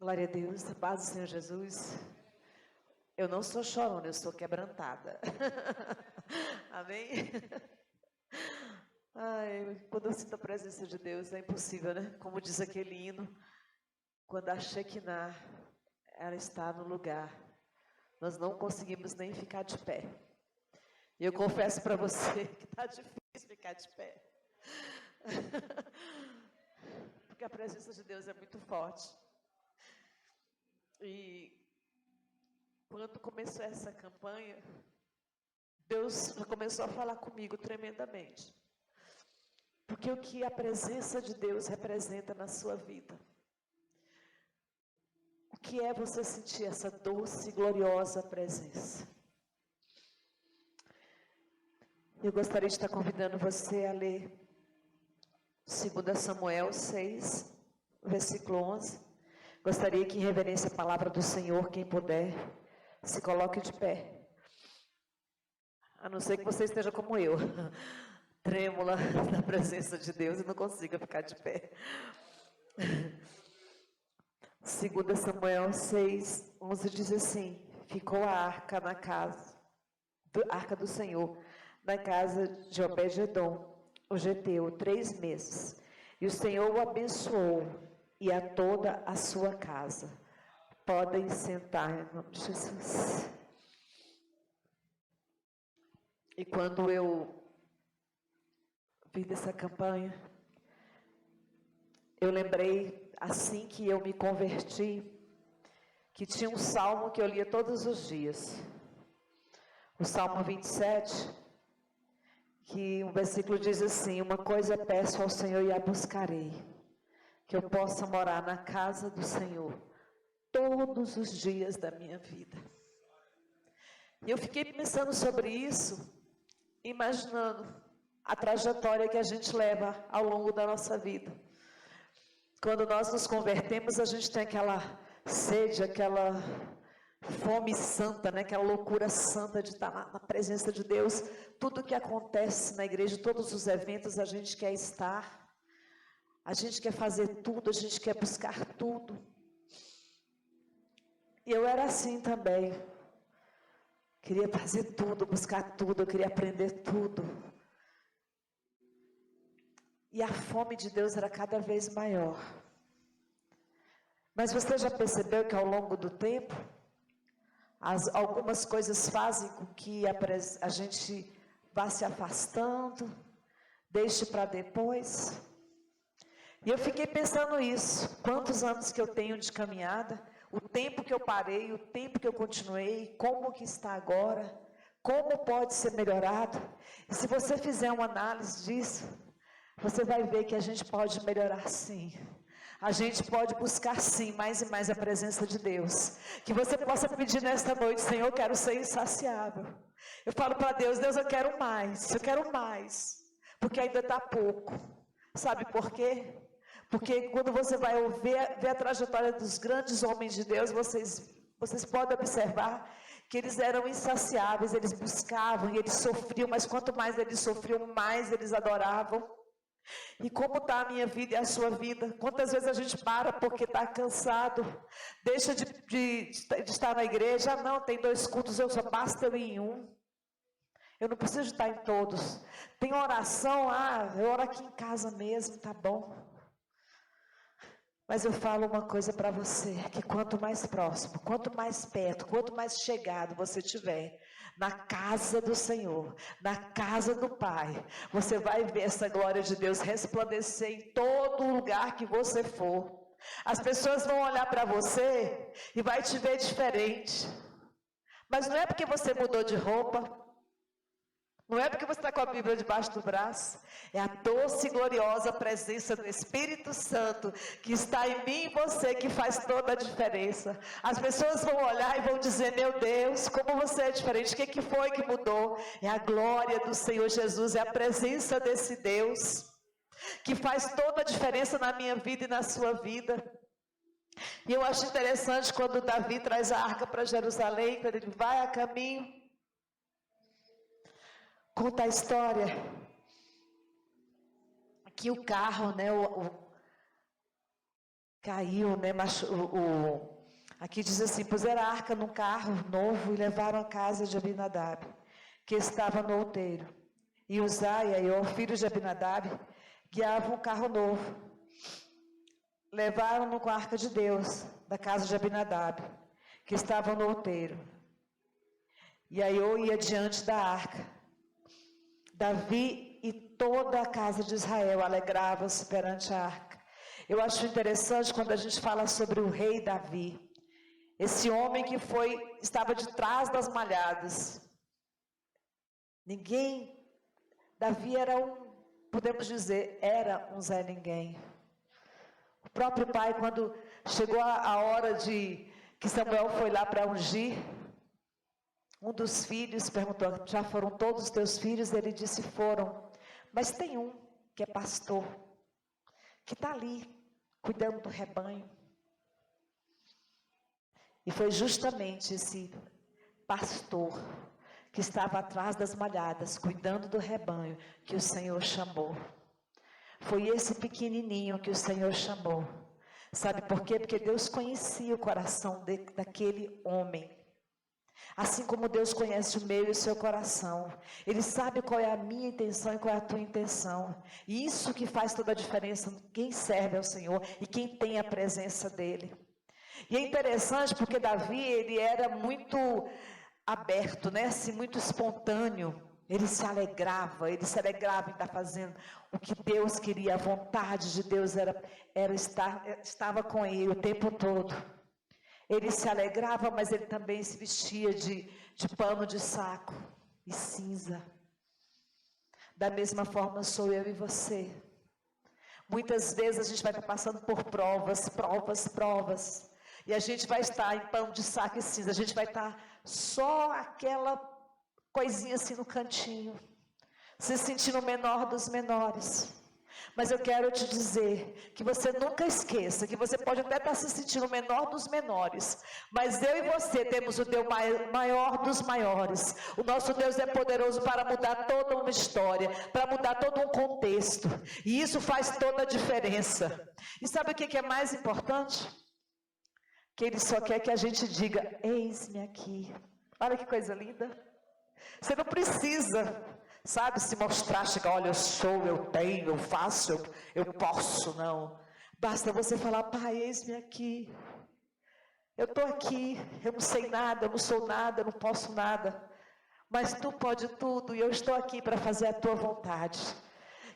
Glória a Deus, a paz do Senhor Jesus. Eu não sou chorona, eu sou quebrantada. Amém? Ai, quando eu sinto a presença de Deus, é impossível, né? Como diz aquele hino, quando a Shekinah, ela está no lugar, nós não conseguimos nem ficar de pé. E eu confesso para você que está difícil ficar de pé. Porque a presença de Deus é muito forte. E quando começou essa campanha, Deus começou a falar comigo tremendamente. Porque o que a presença de Deus representa na sua vida? O que é você sentir essa doce e gloriosa presença? Eu gostaria de estar convidando você a ler 2 Samuel 6, versículo 11. Gostaria que, em reverência à palavra do Senhor, quem puder, se coloque de pé. A não ser que você esteja como eu, trêmula na presença de Deus e não consiga ficar de pé. 2 Samuel 6, 11 diz assim: ficou a arca na casa, arca do Senhor, na casa de Obed-edom, o geteu, 3 meses. E o Senhor o abençoou e a toda a sua casa. Podem sentar em nome de Jesus. E quando eu vi dessa campanha, eu lembrei, assim que eu me converti, que tinha um salmo que eu lia todos os dias. O Salmo 27, que um versículo diz assim: uma coisa peço ao Senhor e a buscarei, que eu possa morar na casa do Senhor todos os dias da minha vida. E eu fiquei pensando sobre isso, imaginando a trajetória que a gente leva ao longo da nossa vida. Quando nós nos convertemos, a gente tem aquela sede, aquela fome santa, né? Aquela loucura santa de estar na presença de Deus. Tudo que acontece na igreja, todos os eventos, a gente quer estar, a gente quer fazer tudo, a gente quer buscar tudo. E eu era assim também. Queria fazer tudo, buscar tudo, eu queria aprender tudo. E a fome de Deus era cada vez maior. Mas você já percebeu que ao longo do tempo, algumas coisas fazem com que a gente vá se afastando, deixe para depois? E eu fiquei pensando isso, quantos anos que eu tenho de caminhada, o tempo que eu parei, o tempo que eu continuei, como que está agora, como pode ser melhorado. E se você fizer uma análise disso, você vai ver que a gente pode melhorar sim. A gente pode buscar sim mais e mais a presença de Deus. Que você possa pedir nesta noite: Senhor, eu quero ser insaciável. Eu falo para Deus: Deus, eu quero mais, porque ainda está pouco. Sabe por quê? Porque quando você vai ver a trajetória dos grandes homens de Deus, vocês podem observar que eles eram insaciáveis, eles buscavam e eles sofriam, mas quanto mais eles sofriam, mais eles adoravam. E como está a minha vida e a sua vida? Quantas vezes a gente para porque está cansado, deixa de estar na igreja? Ah, não, tem 2 cultos, eu só basta eu ir em um. Eu não preciso estar em todos. Tem oração, eu oro aqui em casa mesmo, tá bom. Mas eu falo uma coisa para você, que quanto mais próximo, quanto mais perto, quanto mais chegado você tiver na casa do Senhor, na casa do Pai, você vai ver essa glória de Deus resplandecer em todo lugar que você for. As pessoas vão olhar para você e vai te ver diferente. Mas não é porque você mudou de roupa, não é porque você está com a Bíblia debaixo do braço. É a doce e gloriosa presença do Espírito Santo que está em mim e você que faz toda a diferença. As pessoas vão olhar e vão dizer: meu Deus, como você é diferente. O que foi que mudou? É a glória do Senhor Jesus, é a presença desse Deus que faz toda a diferença na minha vida e na sua vida. E eu acho interessante quando Davi traz a arca para Jerusalém, quando ele vai a caminho. Conta a história que o carro, né, caiu, né? Aqui diz assim: puseram a arca num carro novo e levaram à casa de Abinadab, que estava no outeiro. E Uzá e Aiô, filhos de Abinadab, guiavam um carro novo. Levaram-no com a arca de Deus, da casa de Abinadab, que estava no outeiro. E Aiô ia diante da arca. Davi e toda a casa de Israel alegravam-se perante a arca. Eu acho interessante quando a gente fala sobre o rei Davi. Esse homem que estava de trás das malhadas. Davi podemos dizer, era um Zé Ninguém. O próprio pai, quando chegou a hora que Samuel foi lá para ungir, um dos filhos perguntou: já foram todos os teus filhos? Ele disse: foram, mas tem um que é pastor, que está ali, cuidando do rebanho. E foi justamente esse pastor que estava atrás das malhadas, cuidando do rebanho, que o Senhor chamou. Foi esse pequenininho que o Senhor chamou. Sabe por quê? Porque Deus conhecia o coração daquele homem. Assim como Deus conhece o meu e o seu coração. Ele sabe qual é a minha intenção e qual é a tua intenção. E isso que faz toda a diferença. Quem serve ao Senhor e quem tem a presença dEle. E é interessante porque Davi, ele era muito aberto, né? Assim, muito espontâneo. Ele se alegrava em estar fazendo o que Deus queria. A vontade de Deus estava com ele o tempo todo. Ele se alegrava, mas ele também se vestia de pano de saco e cinza. Da mesma forma sou eu e você. Muitas vezes a gente vai estar passando por provas. E a gente vai estar em pano de saco e cinza. A gente vai estar só aquela coisinha assim no cantinho, se sentindo o menor dos menores. Mas eu quero te dizer que você nunca esqueça que você pode até estar se sentindo o menor dos menores, mas eu e você temos o Deus maior dos maiores. O nosso Deus é poderoso para mudar toda uma história, para mudar todo um contexto, e isso faz toda a diferença. E sabe o que é mais importante? Que Ele só quer que a gente diga: eis-me aqui. Olha que coisa linda. Você não precisa, sabe, se mostrar, chegar: olha, eu sou, eu tenho, eu faço, eu posso, não. Basta você falar: Pai, eis-me aqui. Eu estou aqui, eu não sei nada, eu não sou nada, eu não posso nada. Mas Tu pode tudo e eu estou aqui para fazer a Tua vontade.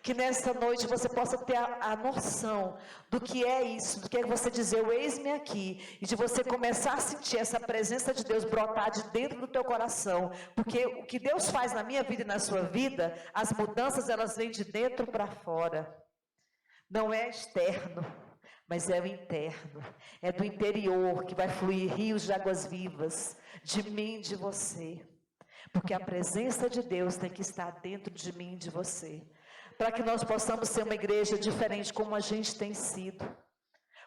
Que nessa noite você possa ter a noção do que é isso, do que é você dizer: eis-me aqui, e de você começar a sentir essa presença de Deus brotar de dentro do teu coração, porque o que Deus faz na minha vida e na sua vida, as mudanças elas vêm de dentro para fora, não é externo, mas é o interno, é do interior que vai fluir rios de águas vivas, de mim e de você, porque a presença de Deus tem que estar dentro de mim e de você, para que nós possamos ser uma igreja diferente como a gente tem sido,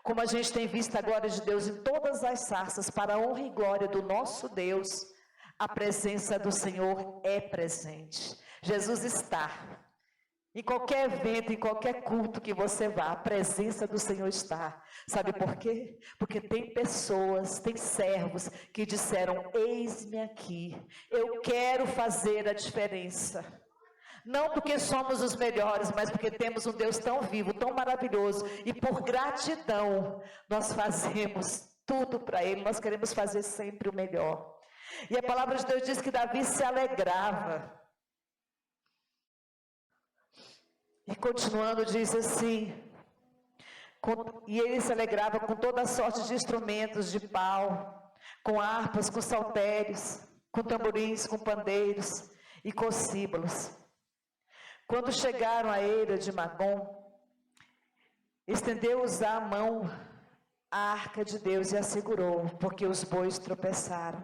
como a gente tem visto a glória de Deus em todas as sarças, para a honra e glória do nosso Deus. A presença do Senhor é presente. Jesus está. Em qualquer evento, em qualquer culto que você vá, a presença do Senhor está. Sabe por quê? Porque tem pessoas, tem servos que disseram: eis-me aqui, eu quero fazer a diferença. Não porque somos os melhores, mas porque temos um Deus tão vivo, tão maravilhoso. E por gratidão, nós fazemos tudo para Ele. Nós queremos fazer sempre o melhor. E a palavra de Deus diz que Davi se alegrava. E continuando, diz assim: e ele se alegrava com toda a sorte de instrumentos de pau, com harpas, com saltérios, com tamborins, com pandeiros e com símbolos. Quando chegaram à eira de Magom, estendeu Uzá a mão à arca de Deus e a segurou, porque os bois tropeçaram.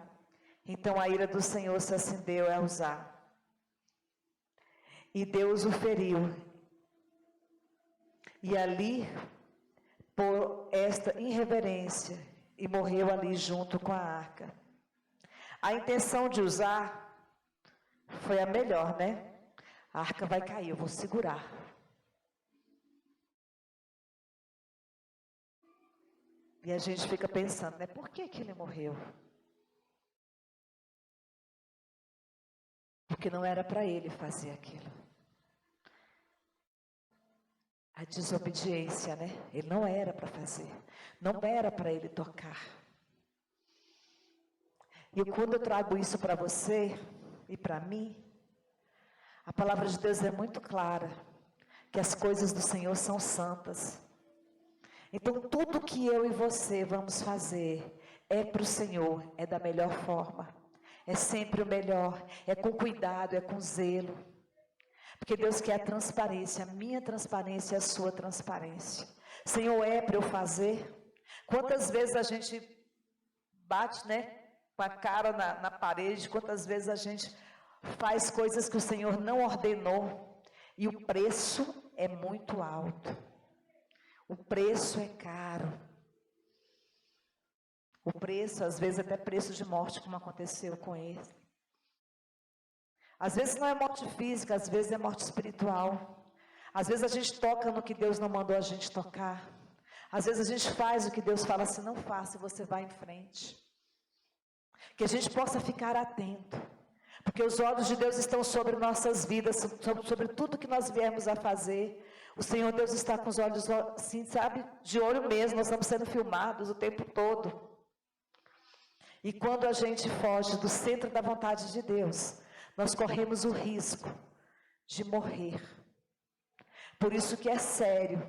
Então a ira do Senhor se acendeu a Uzá, e Deus o feriu. E ali, por esta irreverência, e morreu ali junto com a arca. A intenção de Uzá foi a melhor, né? A arca vai cair, eu vou segurar. E a gente fica pensando, né? Por que ele morreu? Porque não era para ele fazer aquilo. A desobediência, né? Ele não era para fazer. Não era para ele tocar. E quando eu trago isso para você e para mim, a palavra de Deus é muito clara, que as coisas do Senhor são santas. Então, tudo que eu e você vamos fazer é para o Senhor, é da melhor forma. É sempre o melhor, é com cuidado, é com zelo. Porque Deus quer a transparência, a minha transparência e a sua transparência. Senhor, é para eu fazer? Quantas vezes a gente bate, né, com a cara na parede, quantas vezes a gente faz coisas que o Senhor não ordenou, e o preço é muito alto. O preço é caro. O preço, às vezes, até preço de morte, como aconteceu com ele. Às vezes não é morte física, às vezes é morte espiritual. Às vezes a gente toca no que Deus não mandou a gente tocar. Às vezes a gente faz o que Deus fala assim, não faça, e você vai em frente. Que a gente possa ficar atento. Porque os olhos de Deus estão sobre nossas vidas, sobre tudo que nós viemos a fazer. O Senhor Deus está com os olhos, assim, sabe, de olho mesmo, nós estamos sendo filmados o tempo todo. E quando a gente foge do centro da vontade de Deus, nós corremos o risco de morrer. Por isso que é sério,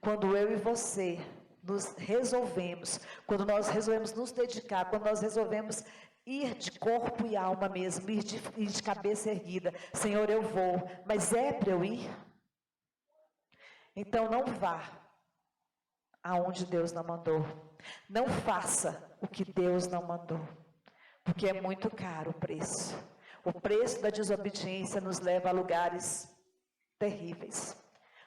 quando eu e você nos resolvemos, quando nós resolvemos nos dedicar, quando nós resolvemos ir de corpo e alma mesmo, ir de cabeça erguida. Senhor, eu vou, mas é para eu ir? Então não vá aonde Deus não mandou. Não faça o que Deus não mandou. Porque é muito caro o preço. O preço da desobediência nos leva a lugares terríveis.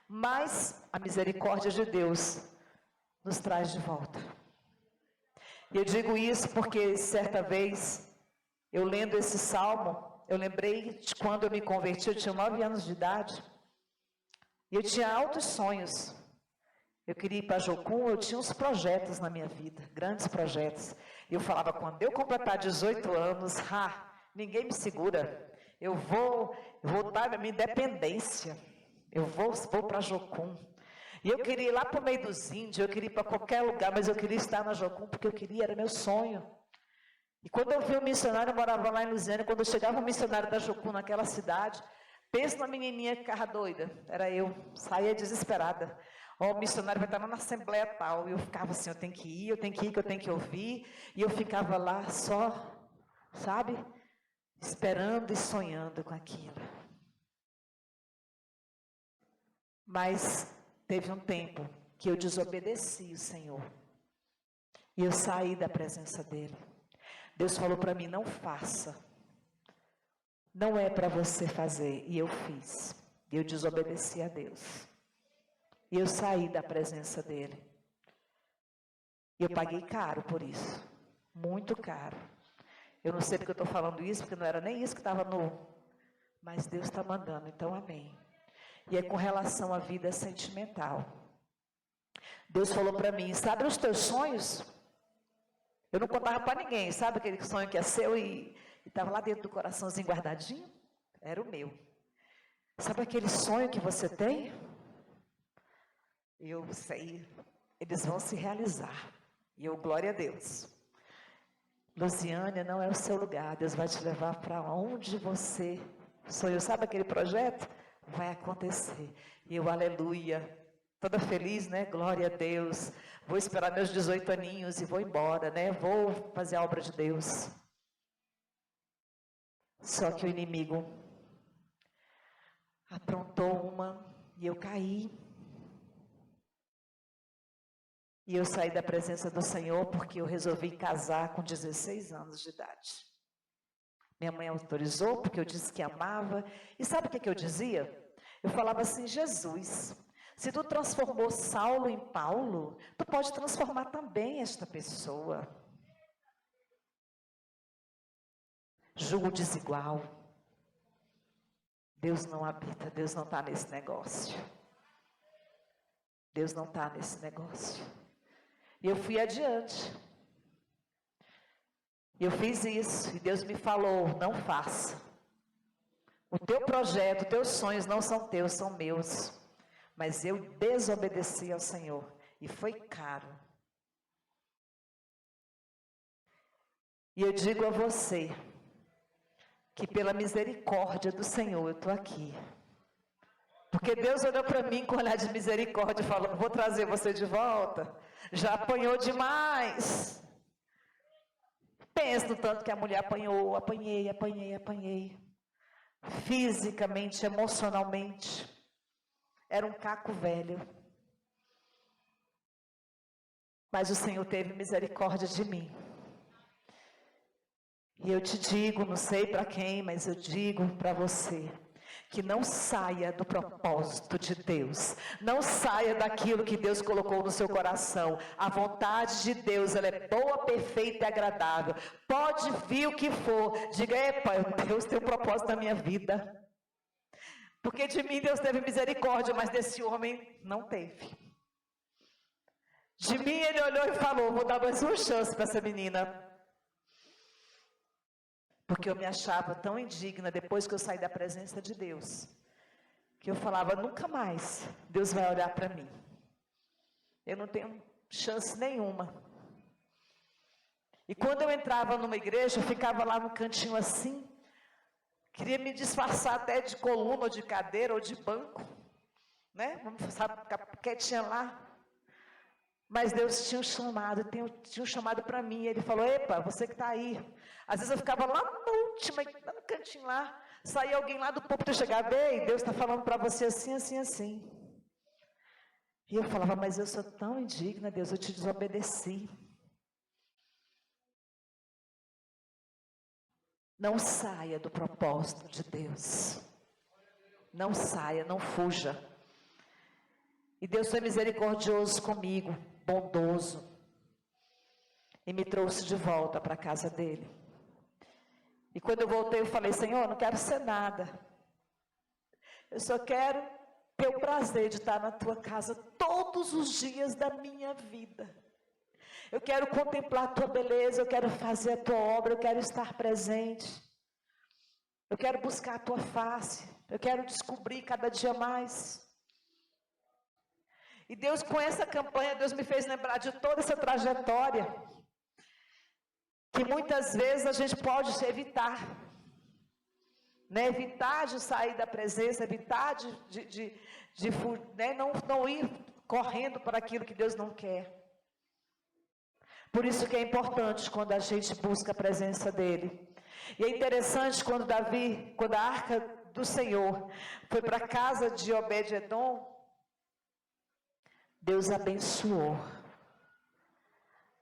Mas a misericórdia de Deus nos traz de volta. E eu digo isso porque certa vez, eu lendo esse salmo, eu lembrei de quando eu me converti, eu tinha 9 anos de idade. E eu tinha altos sonhos. Eu queria ir para Jocum, eu tinha uns projetos na minha vida, grandes projetos. E eu falava, quando eu completar 18 anos, ninguém me segura. Eu vou dar a minha independência. Eu vou para Jocum. E eu queria ir lá para o meio dos índios, eu queria ir para qualquer lugar, mas eu queria estar na Jocum, porque eu queria, era meu sonho. E quando eu vi um missionário, eu morava lá em Lusiânia, quando eu chegava um missionário da Jocum naquela cidade, pensa numa menininha que ficava doida, era eu, saía desesperada. O missionário vai estar lá na assembleia tal, e eu ficava assim, eu tenho que ir, que eu tenho que ouvir, e eu ficava lá só, sabe, esperando e sonhando com aquilo. Mas teve um tempo que eu desobedeci o Senhor, e eu saí da presença dEle. Deus falou para mim, não faça, não é para você fazer, e eu fiz, e eu desobedeci a Deus. E eu saí da presença dEle. E eu paguei caro por isso. Muito caro. Eu não sei porque eu estou falando isso, porque não era nem isso que estava no... Mas Deus está mandando, então amém. E é com relação à vida sentimental. Deus falou para mim, sabe os teus sonhos? Eu não contava para ninguém, sabe aquele sonho que é seu e estava lá dentro do coraçãozinho guardadinho? Era o meu. Sabe aquele sonho que você tem? Eu sei, eles vão se realizar. E eu, glória a Deus. Lusiânia não é o seu lugar. Deus vai te levar para onde você sonhou. Sabe aquele projeto? Vai acontecer. E eu, aleluia. Toda feliz, né? Glória a Deus. Vou esperar meus 18 aninhos e vou embora, né? Vou fazer a obra de Deus. Só que o inimigo aprontou uma e eu caí. E eu saí da presença do Senhor porque eu resolvi casar com 16 anos de idade. Minha mãe autorizou porque eu disse que amava. E sabe o que eu dizia? Eu falava assim, Jesus, se tu transformou Saulo em Paulo, tu pode transformar também esta pessoa. Julgo desigual. Deus não habita, Deus não está nesse negócio. Deus não está nesse negócio. E eu fui adiante. Eu fiz isso e Deus me falou, não faça. O teu projeto, os teus sonhos não são teus, são meus. Mas eu desobedeci ao Senhor e foi caro. E eu digo a você que pela misericórdia do Senhor eu estou aqui. Porque Deus olhou para mim com um olhar de misericórdia e falou, vou trazer você de volta. Já apanhou demais. Pensa no tanto que a mulher apanhou, apanhei. Fisicamente, emocionalmente. Era um caco velho. Mas o Senhor teve misericórdia de mim. E eu te digo, não sei para quem, mas eu digo para você, que não saia do propósito de Deus. Não saia daquilo que Deus colocou no seu coração. A vontade de Deus, ela é boa, perfeita e agradável. Pode vir o que for. Diga, epa, Deus tem um propósito na minha vida. Porque de mim Deus teve misericórdia, mas desse homem não teve. De mim ele olhou e falou, vou dar mais uma chance para essa menina. Porque eu me achava tão indigna depois que eu saí da presença de Deus, que eu falava, nunca mais Deus vai olhar para mim. Eu não tenho chance nenhuma. E quando eu entrava numa igreja, eu ficava lá no cantinho assim, queria me disfarçar até de coluna, ou de cadeira, ou de banco, né? Vamos ficar quietinha lá. Mas Deus tinha um chamado, tinha um chamado para mim. Ele falou, epa, você que está aí. Às vezes eu ficava lá lá no cantinho lá. Saía alguém lá do púlpito e chegava, ei, Deus está falando para você assim, assim, assim. E eu falava, mas eu sou tão indigna, Deus, eu te desobedeci. Não saia do propósito de Deus. Não saia, não fuja. E Deus foi misericordioso comigo, bondoso. E me trouxe de volta para a casa dele. E quando eu voltei, eu falei, Senhor, não quero ser nada. Eu só quero ter o prazer de estar na tua casa todos os dias da minha vida. Eu quero contemplar a tua beleza, eu quero fazer a tua obra, eu quero estar presente. Eu quero buscar a tua face, eu quero descobrir cada dia mais. E Deus, com essa campanha, Deus me fez lembrar de toda essa trajetória, que muitas vezes a gente pode evitar, né? Evitar de sair da presença, evitar né? não ir correndo para aquilo que Deus não quer. Por isso que é importante quando a gente busca a presença dEle. E é interessante quando a arca do Senhor foi para a casa de Obed-edom, Deus abençoou.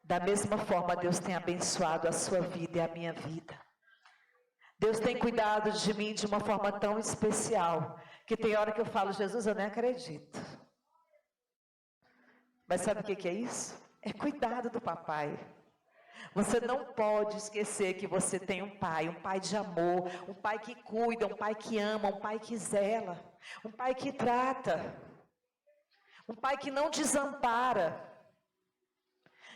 Da mesma forma, Deus tem abençoado a sua vida e a minha vida. Deus tem cuidado de mim de uma forma tão especial, que tem hora que eu falo, Jesus, eu nem acredito. Mas sabe o que é isso? É cuidado do papai. Você não pode esquecer que você tem um pai de amor, um pai que cuida, um pai que ama, um pai que zela, um pai que trata, um pai que não desampara.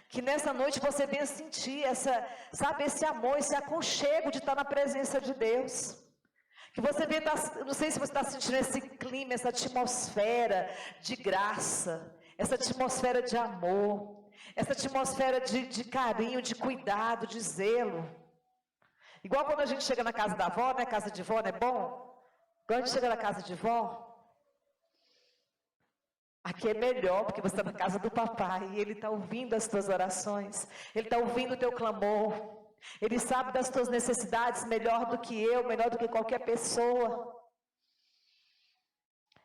Que nessa noite você venha sentir esse amor, esse aconchego de estar na presença de Deus. Que você venha, não sei se você está sentindo esse clima, essa atmosfera de graça, essa atmosfera de amor, essa atmosfera de carinho, de cuidado, de zelo. Igual quando a gente chega na casa da avó, né? Casa de vó, não é bom? Quando a gente chega na casa de vó, aqui é melhor, porque você está na casa do papai, e ele está ouvindo as tuas orações, ele está ouvindo o teu clamor, ele sabe das tuas necessidades melhor do que eu, melhor do que qualquer pessoa.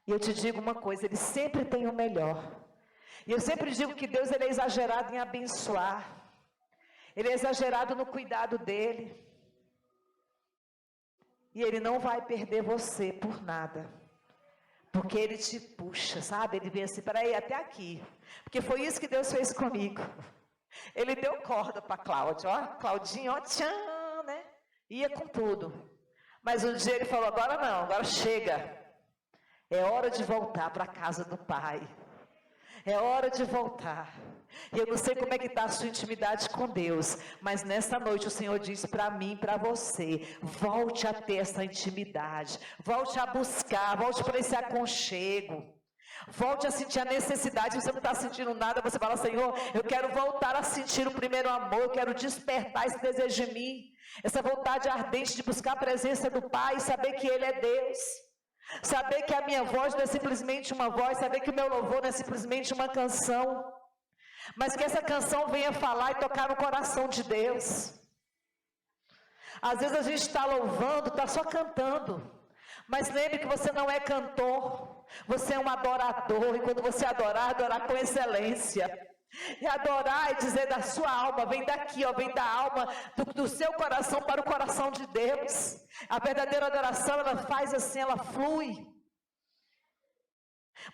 E eu te digo uma coisa, ele sempre tem o melhor. E eu sempre digo que Deus, ele é exagerado em abençoar, ele é exagerado no cuidado dele, e ele não vai perder você por nada. Porque ele te puxa, sabe? Ele vem assim, peraí, até aqui. Porque foi isso que Deus fez comigo. Ele deu corda para Cláudia, ó, Claudinha, ó, tchan, né? Ia com tudo. Mas um dia ele falou, agora não, agora chega. É hora de voltar para a casa do pai. É hora de voltar. E eu não sei como é que está a sua intimidade com Deus, mas nessa noite o Senhor diz para mim e para você, volte a ter essa intimidade, volte a buscar, volte para esse aconchego. Volte a sentir a necessidade. Se você não está sentindo nada, você fala: Senhor, eu quero voltar a sentir o primeiro amor, eu quero despertar esse desejo em mim, essa vontade ardente de buscar a presença do Pai, saber que Ele é Deus, saber que a minha voz não é simplesmente uma voz, saber que o meu louvor não é simplesmente uma canção, mas que essa canção venha falar e tocar no coração de Deus. Às vezes a gente está louvando, está só cantando, mas lembre que você não é cantor, você é um adorador, e quando você adorar, adorar com excelência. E adorar e dizer da sua alma, vem daqui, ó, vem da alma, do seu coração para o coração de Deus. A verdadeira adoração, ela faz assim, ela flui.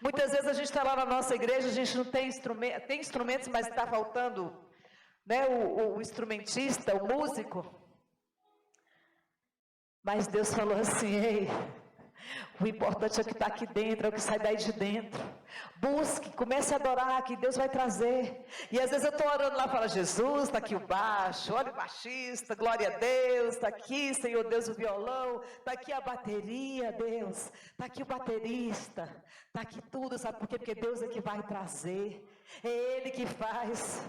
Muitas vezes a gente está lá na nossa igreja, a gente não tem instrumentos, tem instrumentos, mas está faltando, né, o instrumentista, o músico. Mas Deus falou assim: ei, o importante é o que está aqui dentro, é o que sai daí de dentro. Busque, comece a adorar, que Deus vai trazer. E às vezes eu estou orando lá e falo: Jesus, está aqui o baixo, olha o baixista, glória a Deus, está aqui, Senhor Deus, o violão, está aqui a bateria, Deus, está aqui o baterista, está aqui tudo, sabe por quê? Porque Deus é que vai trazer, é Ele que faz.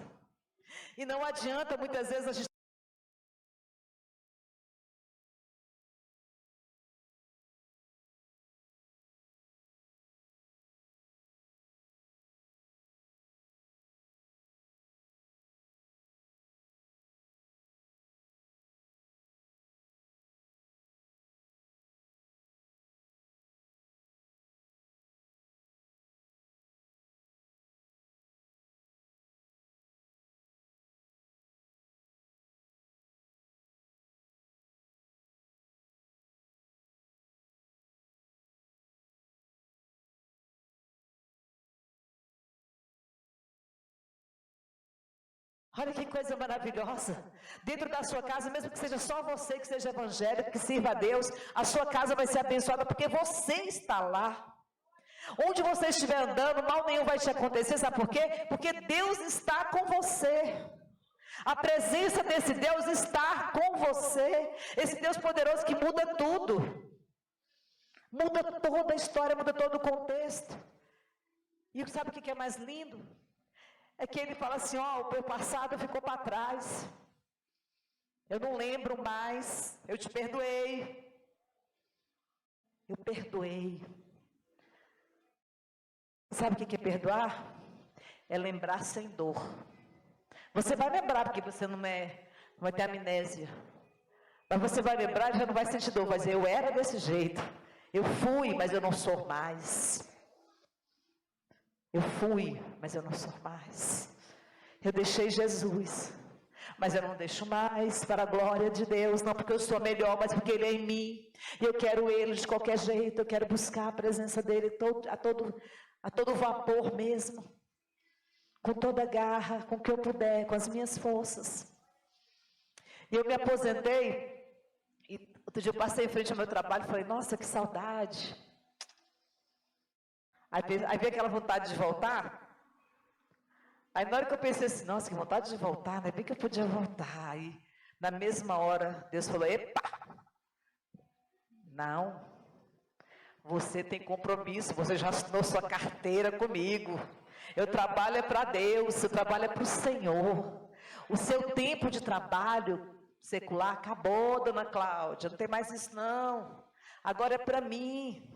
E não adianta muitas vezes a gente... Olha que coisa maravilhosa. Dentro da sua casa, mesmo que seja só você que seja evangélico, que sirva a Deus, a sua casa vai ser abençoada porque você está lá. Onde você estiver andando, mal nenhum vai te acontecer, sabe por quê? Porque Deus está com você. A presença desse Deus está com você. Esse Deus poderoso que muda tudo. Muda toda a história, muda todo o contexto. E sabe o que é mais lindo? É que Ele fala assim: ó, o meu passado ficou para trás. Eu não lembro mais. Eu te perdoei. Eu perdoei. Sabe o que é perdoar? É lembrar sem dor. Você vai lembrar, porque você não vai ter amnésia. Mas você vai lembrar e já não vai sentir dor. Vai dizer: eu era desse jeito. Eu fui, mas eu não sou mais. Eu fui, mas eu não sou mais. Eu deixei Jesus, mas eu não deixo mais, para a glória de Deus. Não porque eu sou melhor, mas porque Ele é em mim. E eu quero Ele de qualquer jeito. Eu quero buscar a presença dEle a todo vapor mesmo. Com toda a garra, com o que eu puder, com as minhas forças. E eu me aposentei. E outro dia eu passei em frente ao meu trabalho e falei: nossa, que saudade. Aí veio aquela vontade de voltar. Aí na hora que eu pensei assim: nossa, que vontade de voltar, né? Bem que eu podia voltar. Aí na mesma hora Deus falou: epa, não, você tem compromisso, você já assinou sua carteira comigo. Eu trabalho é para Deus, eu trabalho é para o Senhor. O seu tempo de trabalho secular acabou, dona Cláudia, não tem mais isso não. Agora é para mim.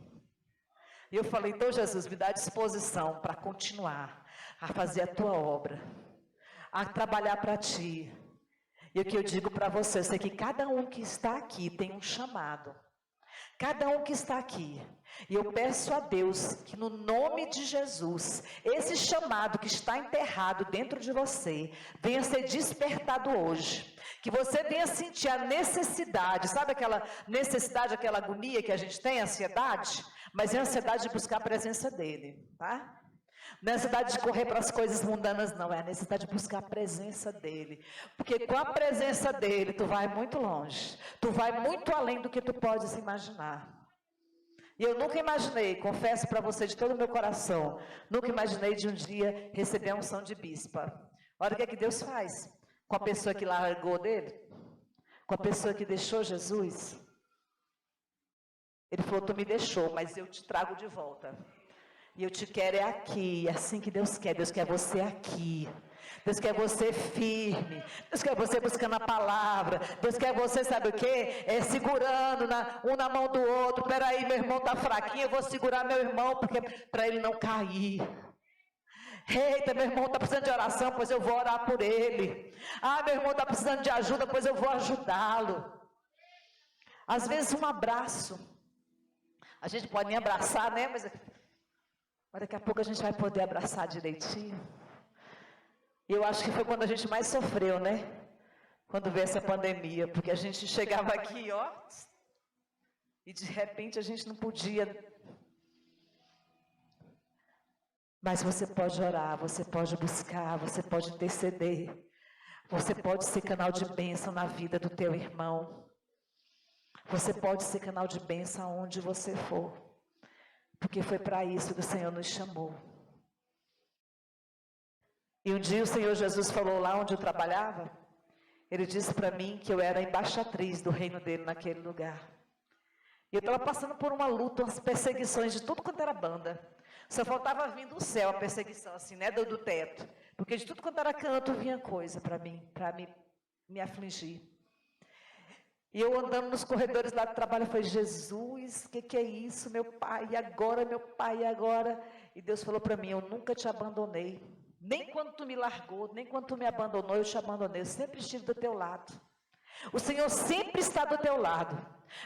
E eu falei: então Jesus, me dá disposição para continuar a fazer a tua obra, a trabalhar para ti. E o que eu digo para você, eu sei que cada um que está aqui tem um chamado. Cada um que está aqui. E eu peço a Deus que no nome de Jesus, esse chamado que está enterrado dentro de você, venha ser despertado hoje. Que você venha sentir a necessidade, sabe aquela necessidade, aquela agonia que a gente tem, a ansiedade? Mas é a ansiedade de buscar a presença dEle, tá? Não é a necessidade de correr para as coisas mundanas, não. É a necessidade de buscar a presença dEle. Porque com a presença dEle, tu vai muito longe. Tu vai muito além do que tu podes imaginar. E eu nunca imaginei, confesso para você de todo o meu coração, nunca imaginei de um dia receber a unção de bispa. Olha o que é que Deus faz com a pessoa que largou dele, com a pessoa que deixou Jesus. Ele falou, tu me deixou, mas eu te trago de volta. E eu te quero aqui, é assim que Deus quer você aqui. Deus quer você firme, Deus quer você buscando a palavra, Deus quer você, sabe o quê? Segurando um na mão do outro. Peraí, meu irmão está fraquinho, eu vou segurar meu irmão, porque para ele não cair. Eita, meu irmão está precisando de oração, pois eu vou orar por ele. Ah, meu irmão está precisando de ajuda, pois eu vou ajudá-lo. Às vezes um abraço, a gente pode nem abraçar, né? Mas daqui a pouco a gente vai poder abraçar direitinho. E eu acho que foi quando a gente mais sofreu, né? Quando veio essa pandemia, porque a gente chegava aqui, ó, e de repente a gente não podia. Mas você pode orar, você pode buscar, você pode interceder, você pode ser canal de bênção na vida do teu irmão. Você pode ser canal de bênção aonde você for, porque foi para isso que o Senhor nos chamou. E um dia o Senhor Jesus falou lá onde eu trabalhava, Ele disse para mim que eu era a embaixatriz do reino dele naquele lugar. E eu estava passando por uma luta, umas perseguições de tudo quanto era banda. Só faltava vir do céu a perseguição, assim, né, do teto. Porque de tudo quanto era canto vinha coisa para mim, para me afligir. E eu andando nos corredores lá do trabalho, eu falei, Jesus, o que é isso, meu pai? E agora, meu pai, e agora? E Deus falou para mim, eu nunca te abandonei. Nem quando tu me largou, nem quando tu me abandonou, eu te abandonei. Eu sempre estive do teu lado. O Senhor sempre está do teu lado.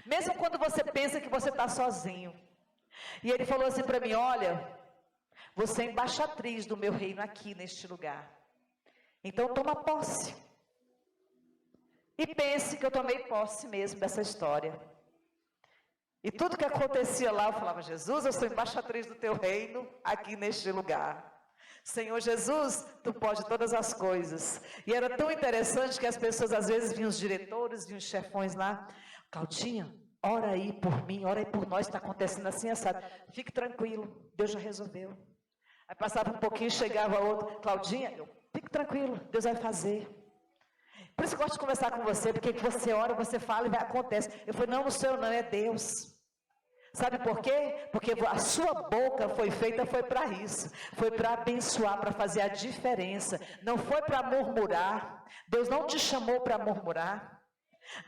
Mesmo quando você pensa que você está sozinho. E Ele falou assim para mim, olha, você é embaixatriz do meu reino aqui neste lugar. Então toma posse. E pense que eu tomei posse mesmo dessa história. E tudo que acontecia lá, eu falava, Jesus, eu sou embaixatriz do teu reino aqui neste lugar. Senhor Jesus, tu pode todas as coisas. E era tão interessante que as pessoas, às vezes, vinham os diretores, vinham os chefões lá. Claudinha, ora aí por mim, ora aí por nós, está acontecendo assim, assado. Fique tranquilo, Deus já resolveu. Aí passava um pouquinho, chegava outro. Claudinha, fique tranquilo, Deus vai fazer. Por isso que eu gosto de conversar com você, porque você ora, você fala e vai acontecer. Eu falei, não sou eu não, é Deus. Sabe por quê? Porque a sua boca foi feita, foi para isso. Foi para abençoar, para fazer a diferença. Não foi para murmurar. Deus não te chamou para murmurar.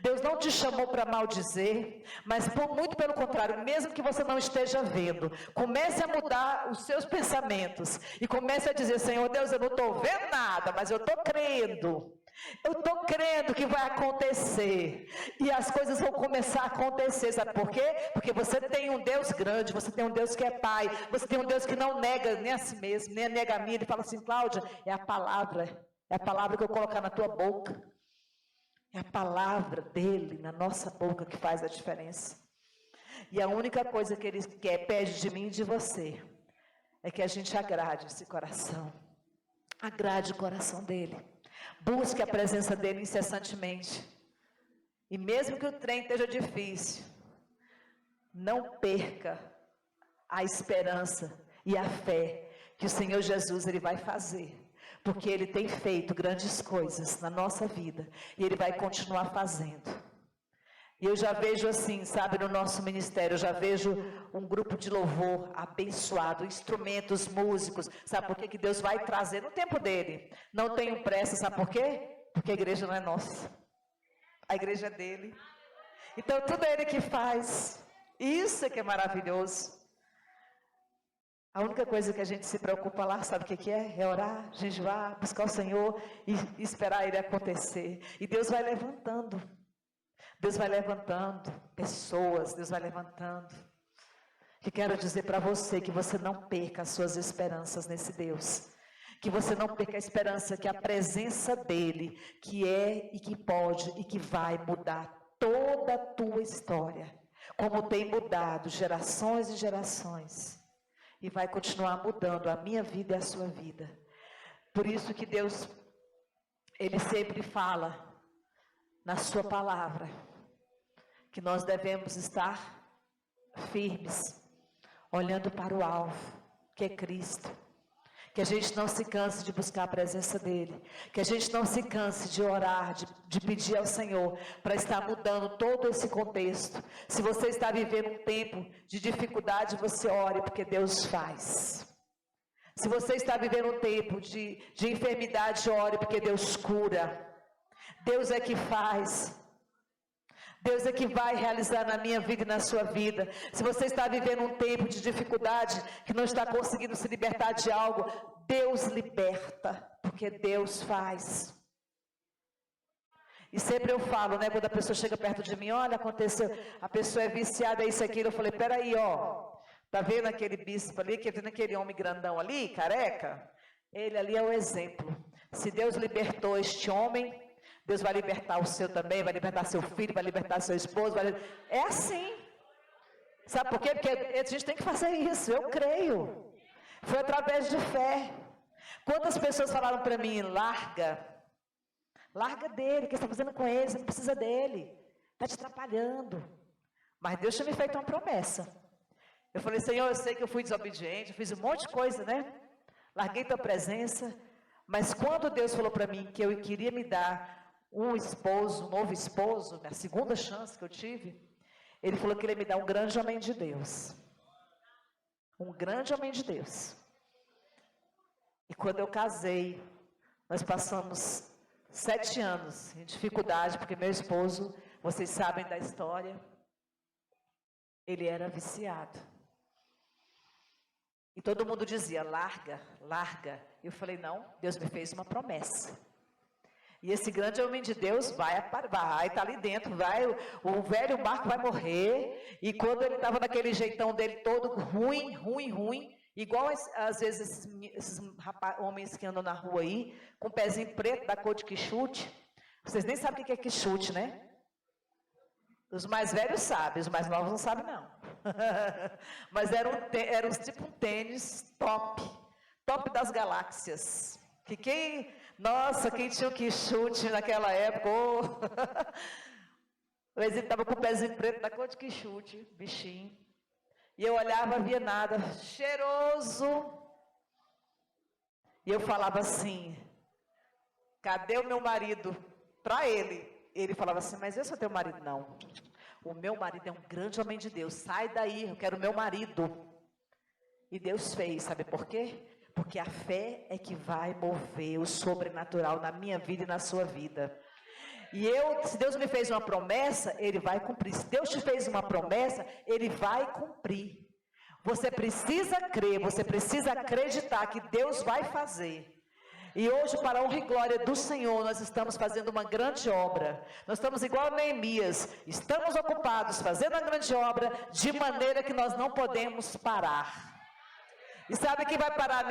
Deus não te chamou para maldizer. Mas muito pelo contrário, mesmo que você não esteja vendo, comece a mudar os seus pensamentos. E comece a dizer, Senhor Deus, eu não estou vendo nada, mas eu estou crendo. Eu estou crendo que vai acontecer. E as coisas vão começar a acontecer. Sabe por quê? Porque você tem um Deus grande. Você tem um Deus que é Pai. Você tem um Deus que não nega nem a si mesmo, nem nega a mim. Ele fala assim, Cláudia, é a palavra que eu colocar na tua boca. É a palavra dele na nossa boca que faz a diferença. E a única coisa que ele pede de mim e de você é que a gente agrade esse coração. Agrade o coração dele. Busque a presença dele incessantemente. E mesmo que o trem esteja difícil, não perca a esperança e a fé que o Senhor Jesus ele vai fazer. Porque Ele tem feito grandes coisas na nossa vida. E Ele vai continuar fazendo. E eu já vejo assim, sabe, no nosso ministério, eu já vejo um grupo de louvor abençoado, instrumentos, músicos. Sabe por que Deus vai trazer no tempo dele? Não tenho pressa, sabe por quê? Porque a igreja não é nossa. A igreja é dele. Então tudo é Ele que faz. Isso é que é maravilhoso. A única coisa que a gente se preocupa lá, sabe o que é? É orar, jejuar, buscar o Senhor e esperar Ele acontecer. E Deus vai levantando. Deus vai levantando pessoas, Deus vai levantando. Que quero dizer para você que você não perca as suas esperanças nesse Deus. Que você não perca a esperança que a presença dEle, que é e que pode e que vai mudar toda a tua história. Como tem mudado gerações e gerações. E vai continuar mudando a minha vida e a sua vida. Por isso que Deus, Ele sempre fala na sua palavra, que nós devemos estar firmes, olhando para o alvo, que é Cristo. Que a gente não se canse de buscar a presença dEle. Que a gente não se canse de orar, de pedir ao Senhor para estar mudando todo esse contexto. Se você está vivendo um tempo de dificuldade, você ore, porque Deus faz. Se você está vivendo um tempo de enfermidade, ore, porque Deus cura. Deus é que faz. Deus é que vai realizar na minha vida e na sua vida. Se você está vivendo um tempo de dificuldade, que não está conseguindo se libertar de algo, Deus liberta, porque Deus faz. E sempre eu falo, né, quando a pessoa chega perto de mim, olha, aconteceu, a pessoa é viciada, é isso, aquilo, eu falei, peraí, ó, tá vendo aquele bispo ali, que vendo aquele homem grandão ali, careca? Ele ali é o exemplo. Se Deus libertou este homem, Deus vai libertar o seu também, vai libertar seu filho, vai libertar seu esposo. É assim. Sabe por quê? Porque a gente tem que fazer isso, eu creio. Foi através de fé. Quantas pessoas falaram para mim, larga dele, o que você está fazendo com ele? Você não precisa dele, está te atrapalhando. Mas Deus tinha me feito uma promessa. Eu falei, Senhor, eu sei que eu fui desobediente, eu fiz um monte de coisa, né? Larguei tua presença. Mas quando Deus falou para mim que eu queria me dar um esposo, um novo esposo, a segunda chance que eu tive, Ele falou que Ele ia me dar um grande homem de Deus. Um grande homem de Deus. E quando eu casei, nós passamos 7 anos em dificuldade, porque meu esposo, vocês sabem da história, ele era viciado. E todo mundo dizia, larga, larga. Eu falei, não, Deus me fez uma promessa. E esse grande homem de Deus vai estar ali dentro, o velho Marco vai morrer. E quando ele estava naquele jeitão dele todo ruim, igual às vezes esses homens que andam na rua aí, com o pezinho preto da cor de quichute. Vocês nem sabem o que é quichute, né? Os mais velhos sabem, os mais novos não sabem não. Mas era tipo um tênis top das galáxias. Nossa, quem tinha o quichute naquela época, o Exílio estava com o pezinho preto da cor de quichute, bichinho. E eu olhava, via nada, cheiroso. E eu falava assim, cadê o meu marido? Para ele. Ele falava assim, mas esse é o teu marido? Não. O meu marido é um grande homem de Deus, sai daí, eu quero o meu marido. E Deus fez, sabe por quê? Porque a fé é que vai mover o sobrenatural na minha vida e na sua vida. E se Deus me fez uma promessa, Ele vai cumprir. Se Deus te fez uma promessa, Ele vai cumprir. Você precisa crer, você precisa acreditar que Deus vai fazer. E hoje, para a honra e glória do Senhor, nós estamos fazendo uma grande obra. Nós estamos igual a Neemias, estamos ocupados fazendo a grande obra, de maneira que nós não podemos parar. E sabe quem vai parar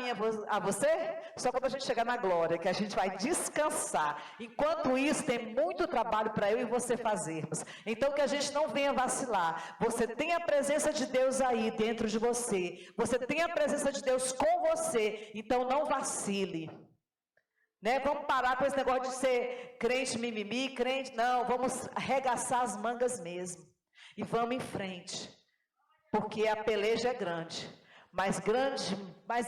a você? Só quando a gente chegar na glória, que a gente vai descansar. Enquanto isso, tem muito trabalho para eu e você fazermos. Então, que a gente não venha vacilar. Você tem a presença de Deus aí dentro de você. Você tem a presença de Deus com você. Então, não vacile. Né? Vamos parar com esse negócio de ser crente mimimi, crente. Não, vamos arregaçar as mangas mesmo. E vamos em frente. Porque a peleja é grande. Mais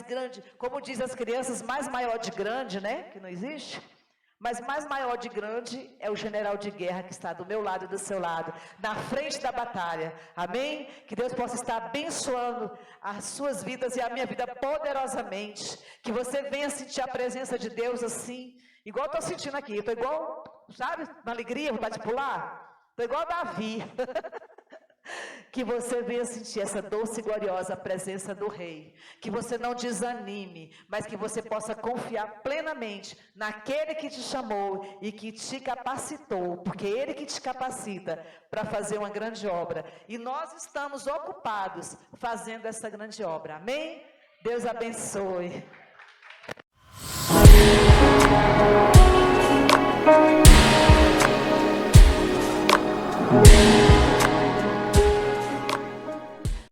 grande, como diz as crianças, mais maior de grande, né? Que não existe. Mas mais maior de grande é o general de guerra que está do meu lado e do seu lado, na frente da batalha. Amém? Que Deus possa estar abençoando as suas vidas e a minha vida poderosamente. Que você venha sentir a presença de Deus assim, igual eu estou sentindo aqui. Estou igual, sabe, na alegria, vontade de pular. Estou igual Davi. Que você venha sentir essa doce e gloriosa presença do Rei. Que você não desanime, mas que você possa confiar plenamente naquele que te chamou e que te capacitou, porque Ele que te capacita para fazer uma grande obra. E nós estamos ocupados fazendo essa grande obra. Amém? Deus abençoe.